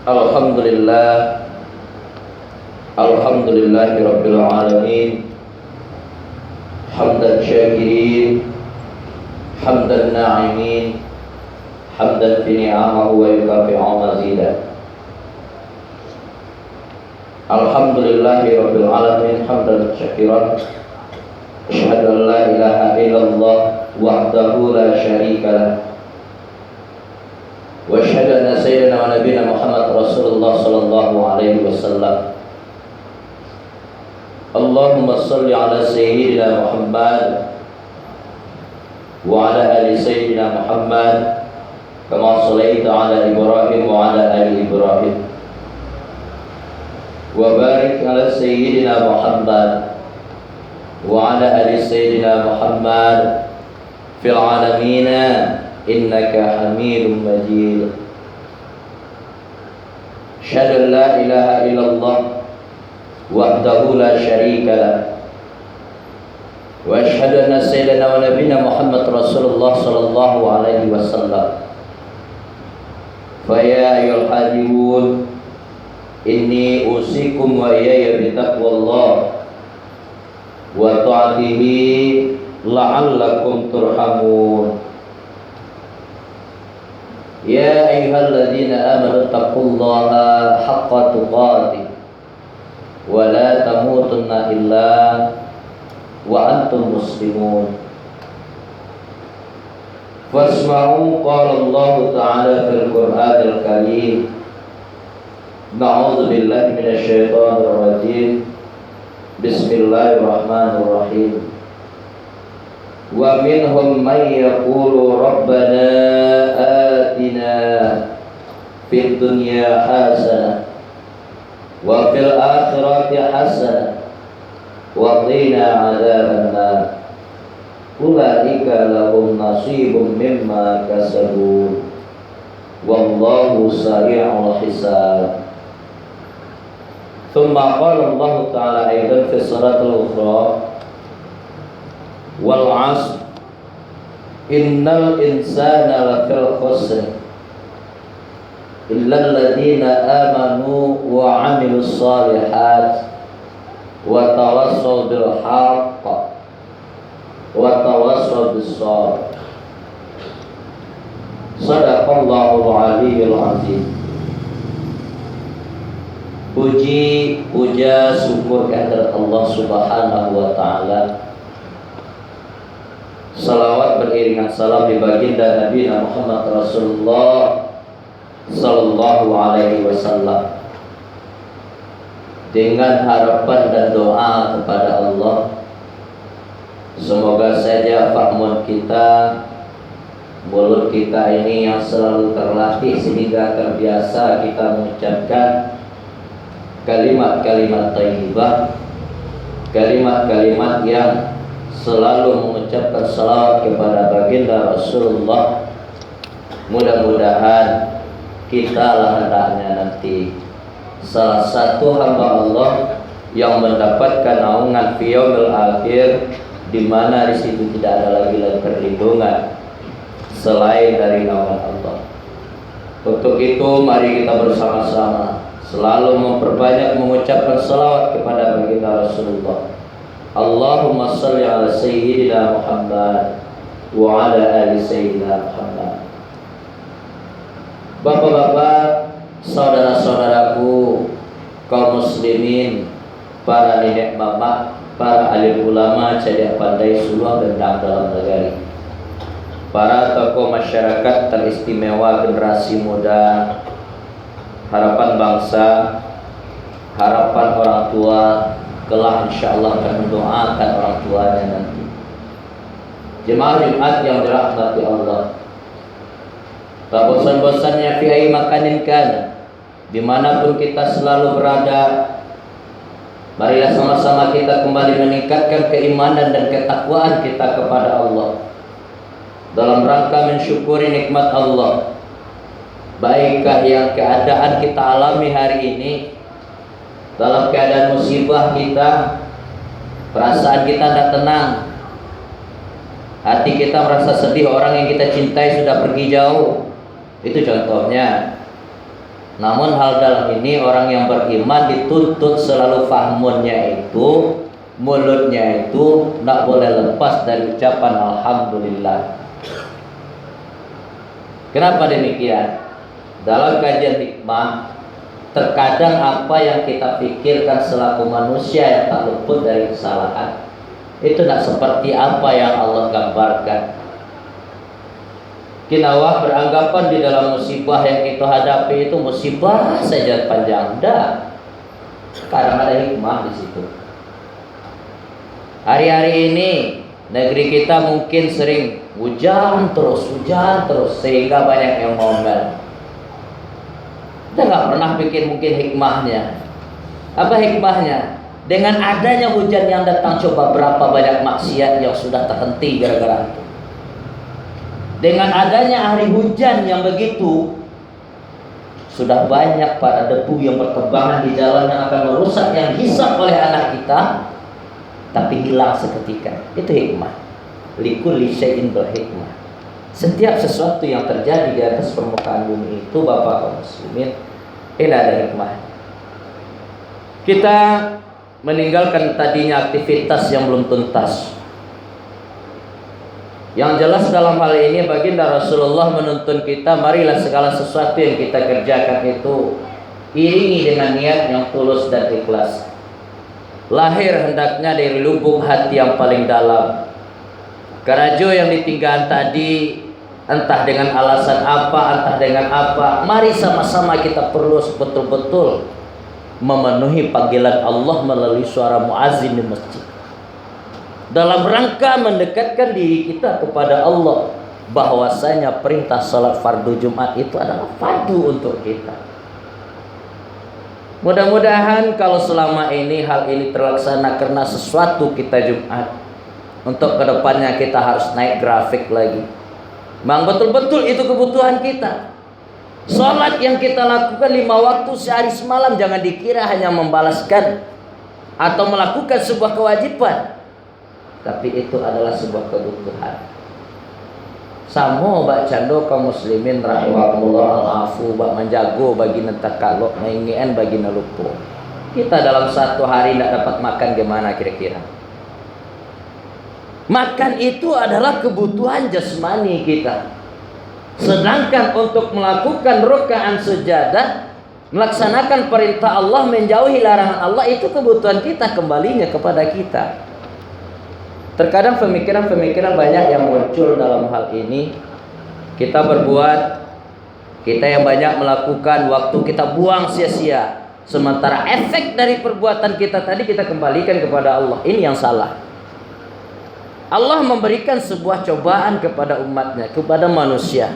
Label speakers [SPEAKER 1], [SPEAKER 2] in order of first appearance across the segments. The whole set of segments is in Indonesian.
[SPEAKER 1] Alhamdulillah, alhamdulillahi rabbil alamin. Hamdan syakirin, hamdan na'imin, hamdan fi ni'amahu wa yukafi'u mazidah. Alhamdulillahi rabbil alamin, hamdan syakiran. Asyhadu an la ilaha illallah wahdahu la syarika lah. Wa asyhadu anna sayyidina wa nabiyana Muhammad Rasulullah sallallahu alaihi wasallam. Allahumma salli ala sayyidina Muhammad wa ala ali sayyidina Muhammad kama sallaita ala Ibrahim wa ala ali Ibrahim. Wa barik ala sayyidina Muhammad wa ala ali sayyidina Muhammad fil alamin innaka Hamidum Majid. Asyhadu an la ilaha illallah wahdahu la syarika lah. Wa asyhadu anna sayyidina wa nabiyana Muhammad Rasulullah sallallahu alaihi wasallam. Fa ya ayyuhal hadiyun, inni usikum wa iyaya bitaqwallah wa ta'atihi la'allakum turhamun. Ya ayyuhalladzina amanu taqullaha haqqa tuqatih wa la tamutunna illa wa antum muslimun. Fasma'u qala Allah ta'ala fil Qur'anil Karim. Na'udzu billahi minasy syaithanir rajim. Bismillahirrahmanirrahim. Wa minhum may yaqulu rabbana atina fid dunya hasanah wa fil akhirati hasanah wa qina adzaban nar. Ulaika lahum nasibun mimma kasabu wallahu sari'ul hisab. Thumma qala Allah ta'ala aidan fi suratul Ukhra, wal 'asr innal insana lafil khusr illa alladziina amanu wa 'amilus shalihat wa tawassaw bil haqq wa tawassaw bis sabr. Shadaqallahul 'aliyyul 'azim. Puji, puja, syukur kehadirat Allah Subhanahu wa ta'ala. Salawat beriringan salam di baginda Nabi Muhammad Rasulullah sallallahu alaihi wasallam. Dengan harapan dan doa kepada Allah, semoga saja fakmun kita, mulut kita ini yang selalu terlatih sehingga terbiasa kita mengucapkan kalimat-kalimat thayyibah, kalimat-kalimat yang selalu mengucapkan salawat kepada baginda Rasulullah. Mudah-mudahan kita lah hendaknya nanti salah satu hamba Allah yang mendapatkan naungan fi yaumil akhir, di mana di situ tidak ada lagi perlindungan selain dari naungan Allah. Untuk itu mari kita bersama-sama selalu memperbanyak mengucapkan salawat kepada baginda Rasulullah. Allahumma salli ala sayyidina Muhammad wa ala ali sayyidina Muhammad. Bapak-bapak, saudara-saudaraku, kaum muslimin, para nenek mama, para alim ulama, cadia pandai seluruh bentang dalam negeri, para tokoh masyarakat teristimewa, generasi muda, harapan bangsa, harapan orang tua, kelak insyaallah akan mendoakan orang tuanya nanti. Jemaah Jumat yang dirahmati Allah, tak bosan-bosannya fi ai makanin kan, dimanapun kita selalu berada, marilah sama-sama kita kembali meningkatkan keimanan dan ketakwaan kita kepada Allah dalam rangka mensyukuri nikmat Allah. Baikkah yang keadaan kita alami hari ini, dalam keadaan musibah kita, perasaan kita tidak tenang, hati kita merasa sedih, orang yang kita cintai sudah pergi jauh. Itu contohnya. Namun hal dalam ini orang yang beriman dituntut selalu fahmunnya itu, mulutnya itu tidak boleh lepas dari ucapan alhamdulillah. Kenapa demikian? Dalam kajian hikmah, terkadang apa yang kita pikirkan selaku manusia yang tak luput dari kesalahan itu tidak seperti apa yang Allah gambarkan. Kinawah beranggapan di dalam musibah yang kita hadapi itu musibah saja panjang. Dah, kadang ada hikmah di situ. Hari-hari ini negeri kita mungkin sering hujan terus sehingga banyak yang ngomel. Kita nggak pernah pikir mungkin hikmahnya. Apa hikmahnya? Dengan adanya hujan yang datang, coba berapa banyak maksiat yang sudah terhenti gara-gara itu. Dengan adanya hari hujan yang begitu, sudah banyak para debu yang berterbangan di jalan yang akan merusak yang hisap oleh anak kita, tapi hilang seketika. Itu hikmah. Likulli syai'in hikmah. Setiap sesuatu yang terjadi di atas permukaan bumi itu, Bapak kaum muslimin, ini ada hikmah. Kita meninggalkan tadinya aktivitas yang belum tuntas. Yang jelas dalam hal ini baginda Rasulullah menuntun kita, marilah segala sesuatu yang kita kerjakan itu iringi dengan niat yang tulus dan ikhlas. Lahir hendaknya dari lubuk hati yang paling dalam. Kerajo yang ditinggalkan tadi, entah dengan alasan apa, entah dengan apa, mari sama-sama kita perlu betul-betul memenuhi panggilan Allah melalui suara muazin di masjid, dalam rangka mendekatkan diri kita kepada Allah, bahwasanya perintah salat fardu Jumat itu adalah fardu untuk kita. Mudah-mudahan kalau selama ini hal ini terlaksana karena sesuatu kita Jumat, untuk kedepannya kita harus naik grafik lagi. Memang betul-betul itu kebutuhan kita. Salat yang kita lakukan 5 waktu sehari semalam jangan dikira hanya membalaskan atau melakukan sebuah kewajiban, tapi itu adalah sebuah kebutuhan. Samo bak cando kaum muslimin rahimahullah al-afu bak menjago bagi nentakalo maingien bagi nalupo. Kita dalam satu hari tidak dapat makan gimana kira-kira? Makan itu adalah kebutuhan jasmani kita. Sedangkan untuk melakukan ruka'an sujadah, melaksanakan perintah Allah, menjauhi larangan Allah, itu kebutuhan kita, kembalinya kepada kita. Terkadang pemikiran-pemikiran banyak yang muncul dalam hal ini. Kita berbuat, kita yang banyak melakukan, waktu kita buang sia-sia. Sementara efek dari perbuatan kita tadi kita kembalikan kepada Allah. Ini yang salah. Allah memberikan sebuah cobaan kepada umatnya, kepada manusia,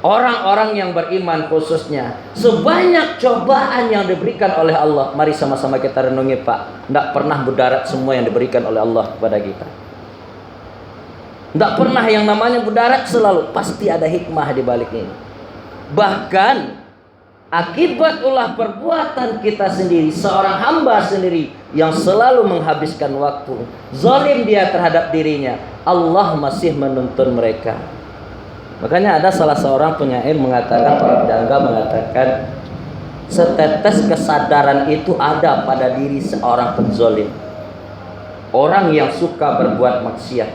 [SPEAKER 1] orang-orang yang beriman khususnya. Sebanyak cobaan yang diberikan oleh Allah, mari sama-sama kita renungi Pak. Tidak pernah mudarat semua yang diberikan oleh Allah kepada kita. Tidak pernah yang namanya mudarat, selalu pasti ada hikmah di balik ini. Bahkan akibat ulah perbuatan kita sendiri, seorang hamba sendiri yang selalu menghabiskan waktu, zalim dia terhadap dirinya, Allah masih menuntun mereka. Makanya ada salah seorang penyair mengatakan, para penjangga mengatakan, setetes kesadaran itu ada pada diri seorang penzolim, orang yang suka berbuat maksiat,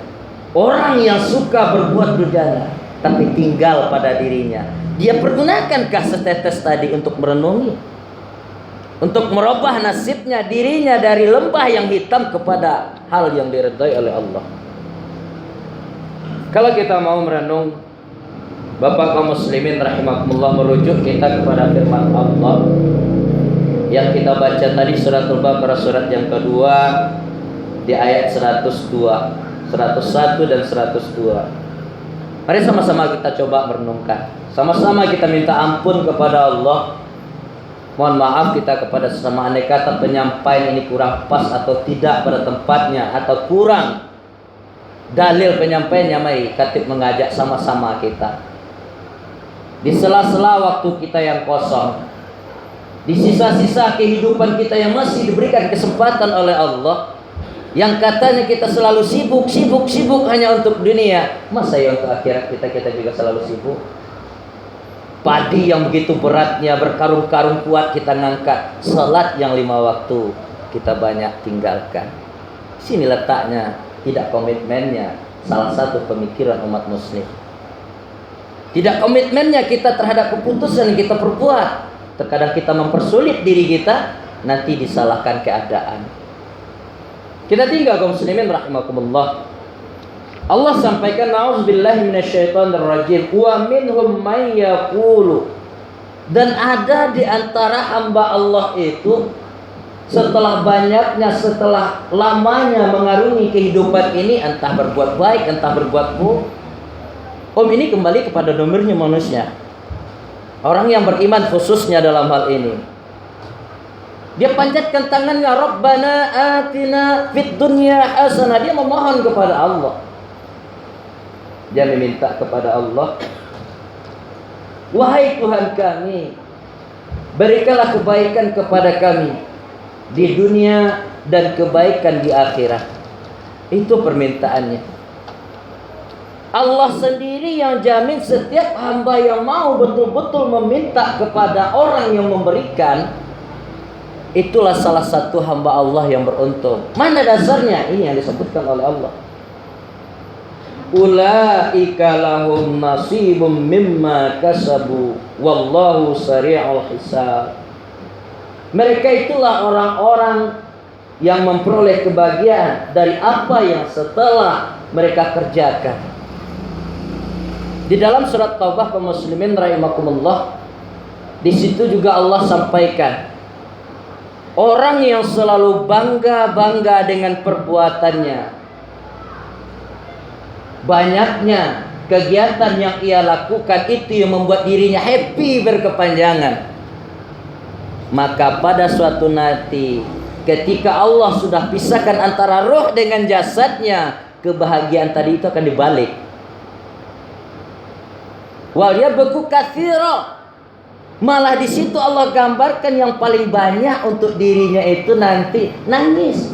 [SPEAKER 1] orang yang suka berbuat durjana, tapi tinggal pada dirinya. Dia pergunakankah setetes tadi untuk merenungi, untuk merubah nasibnya, dirinya dari lembah yang hitam kepada hal yang diridhai oleh Allah? Kalau kita mau merenung, Bapak kaum muslimin rahimakumullah, merujuk kita kepada firman Allah yang kita baca tadi, suratul Baqarah surat yang kedua di ayat 102, 101 dan 102. Mari sama-sama kita coba merenungkan, sama-sama kita minta ampun kepada Allah. Mohon maaf kita kepada sesama, andai kata penyampaian ini kurang pas atau tidak pada tempatnya, atau kurang dalil penyampaiannya, mari Khatib mengajak sama-sama kita di sela-sela waktu kita yang kosong, di sisa-sisa kehidupan kita yang masih diberikan kesempatan oleh Allah, yang katanya kita selalu sibuk hanya untuk dunia, masa ya untuk akhirat kita juga selalu sibuk? Padi yang begitu beratnya, berkarung-karung kuat kita ngangkat. Salat yang 5 waktu kita banyak tinggalkan. Sini letaknya tidak komitmennya salah satu pemikiran umat muslim. Tidak komitmennya kita terhadap keputusan yang kita perbuat. Terkadang kita mempersulit diri kita, nanti disalahkan keadaan. Kita tinggal kaum muslimin rahimakumullah. Allah sampaikan na'udzubillahi minasyaitonirrajim wa minhum may yaqulu, dan ada di antara hamba Allah itu setelah banyaknya, setelah lamanya mengarungi kehidupan ini, entah berbuat baik entah berbuat buruk. Ini kembali kepada domirnya manusia. Orang yang beriman khususnya dalam hal ini, dia panjatkan tangannya, Rabbana atina fid dunya hasanah. Dia memohon kepada Allah. Dia meminta kepada Allah, wahai Tuhan kami, berikanlah kebaikan kepada kami di dunia dan kebaikan di akhirat. Itu permintaannya. Allah sendiri yang jamin setiap hamba yang mau betul-betul meminta kepada orang yang memberikan, itulah salah satu hamba Allah yang beruntung. Mana dasarnya? Ini yang disebutkan oleh Allah. Ulaika lahum nasibum mimma kasabu wallahu sari'ul hisab. Mereka itulah orang-orang yang memperoleh kebahagiaan dari apa yang setelah mereka kerjakan. Di dalam surat Taubah kaum muslimin rahimakumullah, di situ juga Allah sampaikan, orang yang selalu bangga-bangga dengan perbuatannya, banyaknya kegiatan yang ia lakukan itu yang membuat dirinya happy berkepanjangan, maka pada suatu nanti ketika Allah sudah pisahkan antara roh dengan jasadnya, kebahagiaan tadi itu akan dibalik. Wal yabku katsira, malah di situ Allah gambarkan yang paling banyak untuk dirinya itu nanti nangis.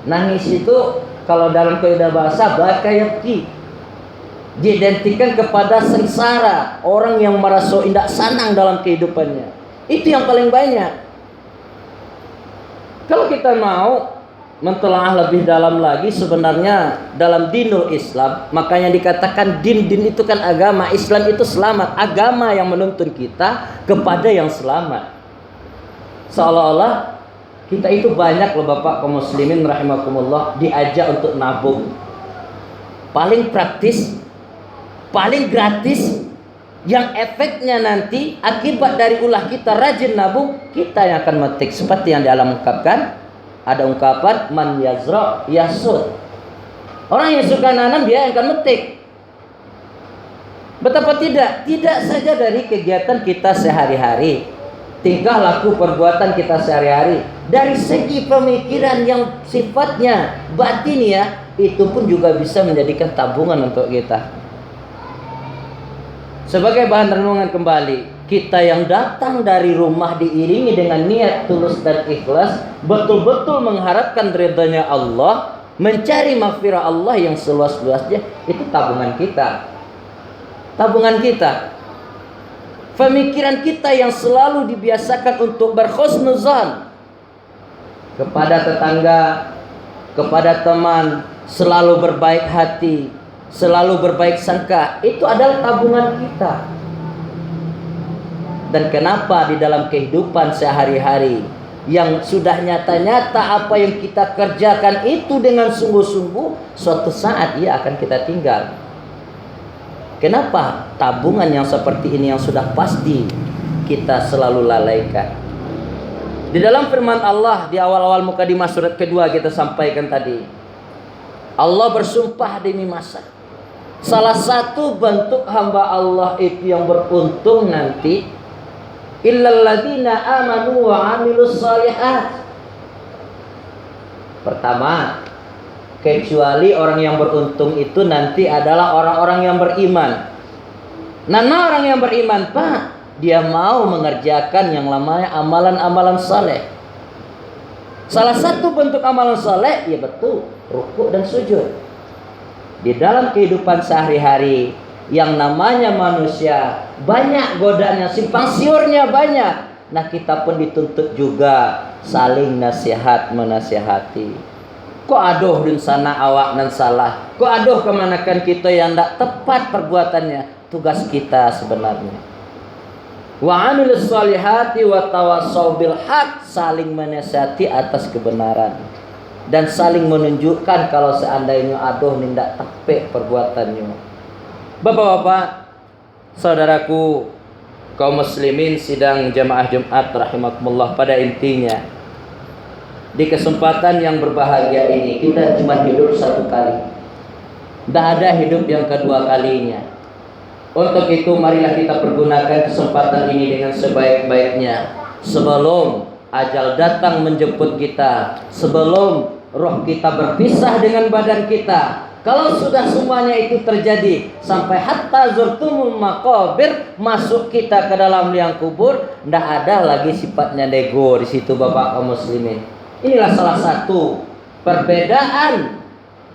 [SPEAKER 1] Nangis itu kalau dalam kaidah bahasa bakayaki, diidentikan kepada sengsara, orang yang merasa tidak senang dalam kehidupannya. Itu yang paling banyak. Kalau kita mau mentelaah lebih dalam lagi, sebenarnya dalam dinul Islam, makanya dikatakan din itu kan agama. Islam itu selamat, agama yang menuntun kita kepada yang selamat. Seolah-olah kita itu banyak loh Bapak kaum muslimin rahimakumullah diajak untuk nabung. Paling praktis, paling gratis, yang efeknya nanti akibat dari ulah kita rajin nabung, kita yang akan metik. Seperti yang di alam ungkapkan, ada ungkapan man yazra yasud. Orang yang suka nanam dia yang akan metik. Betapa tidak? Tidak saja dari kegiatan kita sehari-hari, tingkah laku perbuatan kita sehari-hari, dari segi pemikiran yang sifatnya batin ya, itu pun juga bisa menjadikan tabungan untuk kita. Sebagai bahan renungan kembali, kita yang datang dari rumah diiringi dengan niat tulus dan ikhlas, betul-betul mengharapkan ridhanya Allah, mencari maghfirah Allah yang seluas-luasnya, itu tabungan kita. Tabungan kita. Pemikiran kita yang selalu dibiasakan untuk berhusnuzan kepada tetangga, kepada teman, selalu berbaik hati, selalu berbaik sangka, itu adalah tabungan kita. Dan kenapa di dalam kehidupan sehari-hari yang sudah nyata-nyata apa yang kita kerjakan itu dengan sungguh-sungguh, suatu saat ia akan kita tinggal. Kenapa tabungan yang seperti ini yang sudah pasti kita selalu lalaikan? Di dalam firman Allah di awal-awal mukadimah surat kedua kita sampaikan tadi, Allah bersumpah demi masa. Salah satu bentuk hamba Allah itu yang beruntung nanti, illal ladzina amanu wa amilus shalihat. Pertama, kecuali orang yang beruntung itu nanti adalah orang-orang yang beriman. Nah, orang yang beriman, Pak, dia mau mengerjakan yang namanya amalan-amalan saleh. Salah satu bentuk amalan saleh, ya betul, rukuk dan sujud. Di dalam kehidupan sehari-hari yang namanya manusia banyak godanya, simpang siurnya banyak. Nah kita pun dituntut juga saling nasihat menasihati. Kok aduh din sana awak nan salah, kok aduh kemanakan kita yang tidak tepat perbuatannya. Tugas kita sebenarnya wa amilus solihati wa tawassaw bil haq, saling menasihati atas kebenaran dan saling menunjukkan kalau seandainya aduh nindak tepat perbuatannya. Bapak-bapak, saudaraku kaum muslimin sidang jamaah Jumat rahimakumullah, pada intinya di kesempatan yang berbahagia ini kita cuma hidup satu kali. Tidak ada hidup yang kedua kalinya. Untuk itu marilah kita pergunakan kesempatan ini dengan sebaik-baiknya sebelum ajal datang menjemput kita, sebelum roh kita berpisah dengan badan kita. Kalau sudah semuanya itu terjadi sampai hatta zurtumul maqabir, masuk kita ke dalam liang kubur, tidak ada lagi sifatnya nego di situ Bapak kaum muslimin. Inilah salah satu perbedaan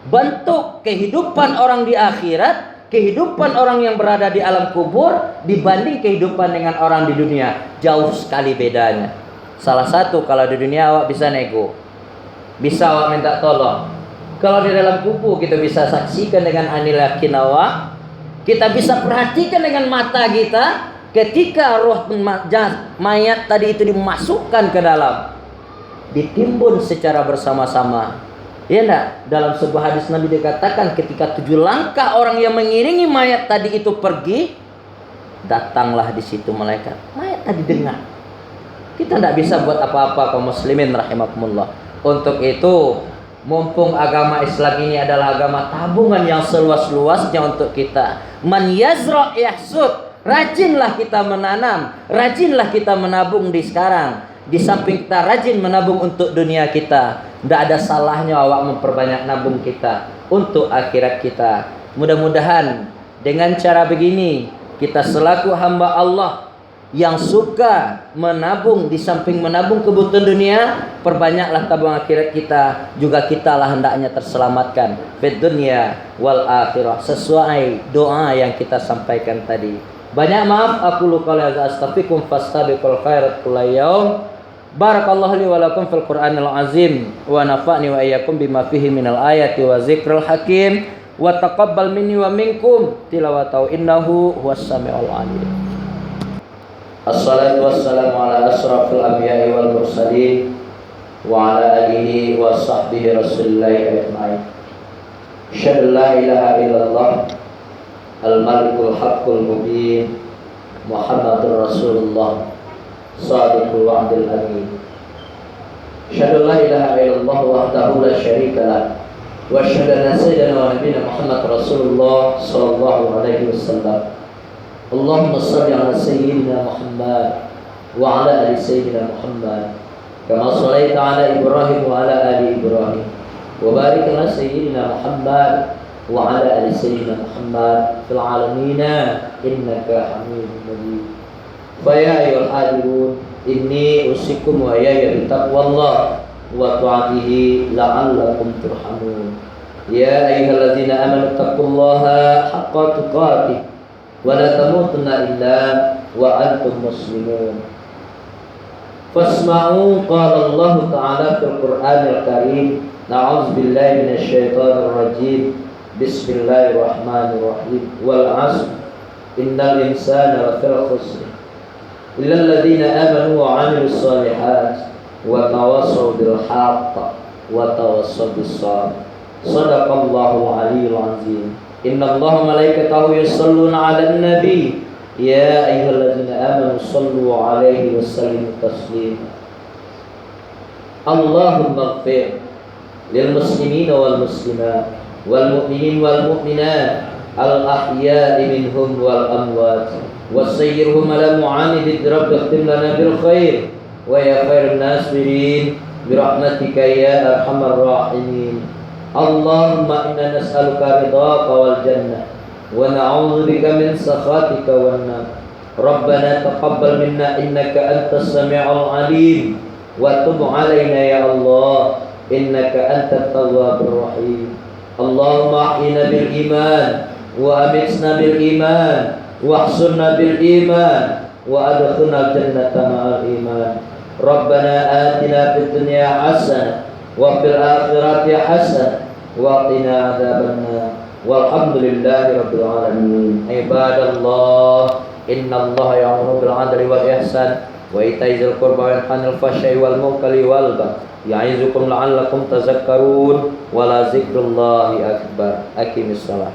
[SPEAKER 1] bentuk kehidupan orang di akhirat, kehidupan orang yang berada di alam kubur dibanding kehidupan dengan orang di dunia. Jauh sekali bedanya. Salah satu, kalau di dunia awak bisa nego, bisa awak minta tolong. Kalau di dalam kubur kita bisa saksikan dengan anilakin awak, kita bisa perhatikan dengan mata kita ketika roh mayat tadi itu dimasukkan ke dalam, ditimbun secara bersama-sama. Ya enggak? Dalam sebuah hadis Nabi dikatakan ketika 7 langkah orang yang mengiringi mayat tadi itu pergi, datanglah di situ malaikat. Mayat tadi dengar. Kita tidak bisa buat apa-apa kaum muslimin rahimakumullah. Untuk itu, mumpung agama Islam ini adalah agama tabungan yang seluas-luasnya untuk kita. Man yazra' yahsud. Rajinlah kita menanam, rajinlah kita menabung di sekarang. Di samping kita rajin menabung untuk dunia kita, tidak ada salahnya awak memperbanyak nabung kita untuk akhirat kita. Mudah-mudahan dengan cara begini kita selaku hamba Allah yang suka menabung, di samping menabung kebutuhan dunia, perbanyaklah tabung akhirat kita. Juga kita lah hendaknya terselamatkan fid dunya wal akhirah, sesuai doa yang kita sampaikan tadi. Banyak maaf, aku lupa astaghfirukum fastabiqul khairat kulla yaum. Barakallahu li wa lakum fil Qur'anil azim wa nafa'ni wa iyyakum bima fihi minal ayati wa zikril hakim wa taqabbal minni wa minkum tilawatahu innahu huwas samiul alim. Assalatu wassalamu ala asrafil anbiya'i wal mursalin wa ala alihi wa sahbihi rasulillahi ajma'in. Asyhadu la ilaha illallah al-malikul haqqul mubin Muhammadur Rasulullah Sadiqul wa'dil amin. Asyhadu la ilaha illallah wahdahu la syarika lah wa asyhadu anna sayyidana wa nabiyana Muhammad Rasulullah sallallahu alaihi wasallam. Allahumma shalli ala sayyidina Muhammad wa ala ali sayyidina Muhammad kama shallaita ala Ibrahim wa ala ali Ibrahim wa barik ala sayyidina Muhammad wa ala ali sayyidina Muhammad fil alamin innaka Hamidum Majid. Fa ya ayyuhal hadirun inni usikum wa ya bitaqwallah wa ta'atihi la'allakum turhamun. Ya ayyuhalladzina amanu taqullaha haqqa tuqatih wa la tamutunna illa wa antum muslimun. Fasma'u qala Allah ta'ala fil Qur'anil Karim. Na'udzu billahi minasy syaithanir rajim. Bismillahirrahmanirrahim. Wal 'asr innal insana lafil khusr illa alladziina aamanu wa 'amilus shalihaat wa tawassaw bil haqq wa tawassaw bis sabr. Shadaqallahul 'aliyyul 'azim. Innallaha malaikatahu yusholluna 'alan nabi ya ayyuhalladzina amanu shallu 'alaihi wa sallimu taslima. Allahumma ighfir lil muslimina wal muslimat wal mu'minin wal mu'minat al ahya'i minhum wal amwat wasayyirhum ala mu'anidid rabbi ikhtim lana bil khair wa ya khairan nasirin birahmatika ya arhamar rahimin. Allahumma inna nas'aluka ridhaka wal jannah wa na'udzu bika min sakhatika wan nar. Rabbana taqabbal minna innaka antas sami'ul 'alim wa tub 'alaina ya Allah innaka antat tawwabur rahim. Allahumma ahyina bil iman wa amitna bil iman واحصرنا بالإيمان وأدخلنا الجنة مع الإيمان. ربنا آتنا في الدنيا حسنة وفي الآخرة حسنة وقنا عذاب النار. والحمد لله رب العالمين. عباد الله إن الله يأمر بالعدل والإحسان وإيتاء ذي القربى وينهى عن الفحشاء والمنكر والبغي يعظكم لعلكم تذكرون ولذكر الله أكبر. أقم الصلاة.